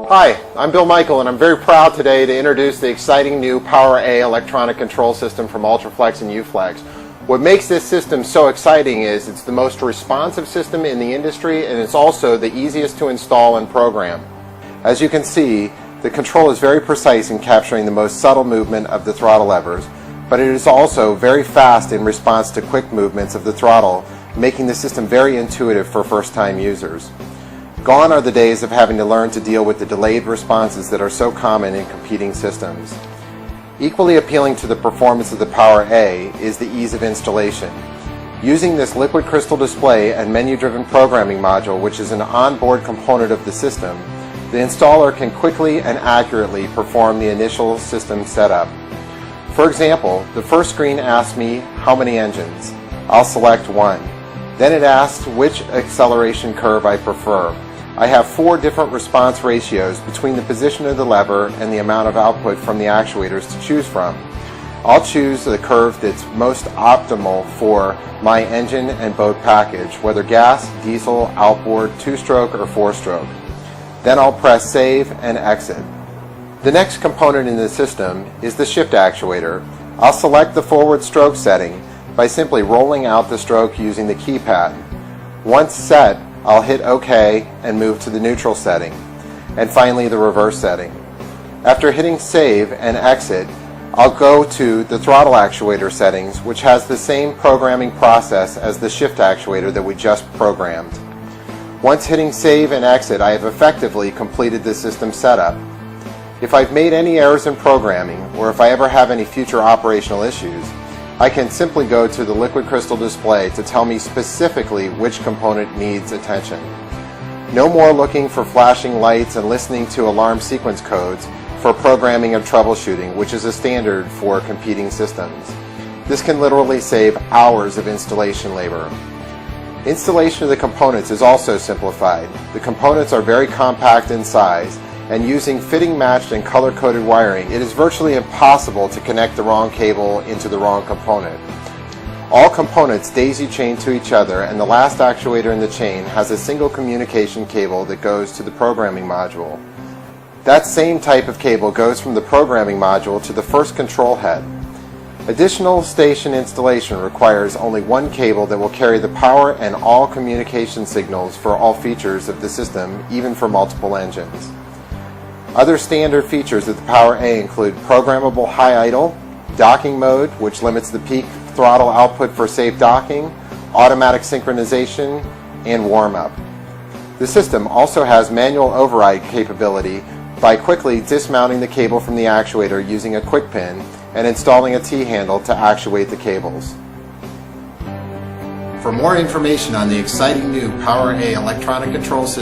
Hi, I'm Bill Michael, and I'm very proud today to introduce the exciting new Power A electronic control system from Ultraflex and Uflex. What makes this system so exciting is it's the most responsive system in the industry, and it's also the easiest to install and program. As you can see, the control is very precise in capturing the most subtle movement of the throttle levers, but it is also very fast in response to quick movements of the throttle, making the system very intuitive for first-time users. Gone are the days of having to learn to deal with the delayed responses that are so common in competing systems. Equally appealing to the performance of the Power A is the ease of installation. Using this liquid crystal display and menu-driven programming module, which is an onboard component of the system, the installer can quickly and accurately perform the initial system setup. For example, the first screen asks me how many engines. I'll select one. Then it asks which acceleration curve I prefer. I have 4 different response ratios between the position of the lever and the amount of output from the actuators to choose from. I'll choose the curve that's most optimal for my engine and boat package, whether gas, diesel, outboard, 2-stroke or 4-stroke. Then I'll press Save and Exit. The next component in the system is the shift actuator. I'll select the forward stroke setting by simply rolling out the stroke using the keypad. Once set, I'll hit OK and move to the neutral setting, and finally the reverse setting. After hitting Save and Exit, I'll go to the throttle actuator settings, which has the same programming process as the shift actuator that we just programmed. Once hitting Save and Exit, I have effectively completed the system setup. If I've made any errors in programming, or if I ever have any future operational issues, I can simply go to the liquid crystal display to tell me specifically which component needs attention. No more looking for flashing lights and listening to alarm sequence codes for programming and troubleshooting, which is a standard for competing systems. This can literally save hours of installation labor. Installation of the components is also simplified. The components are very compact in size, and using fitting matched and color-coded wiring, it is virtually impossible to connect the wrong cable into the wrong component. All components daisy chain to each other, and the last actuator in the chain has a single communication cable that goes to the programming module. That same type of cable goes from the programming module to the first control head. Additional station installation requires only one cable that will carry the power and all communication signals for all features of the system, even for multiple engines. Other standard features of the Power A include programmable high idle, docking mode, which limits the peak throttle output for safe docking, automatic synchronization, and warm-up. The system also has manual override capability by quickly dismounting the cable from the actuator using a quick pin and installing a T-handle to actuate the cables. For more information on the exciting new Power A electronic control system,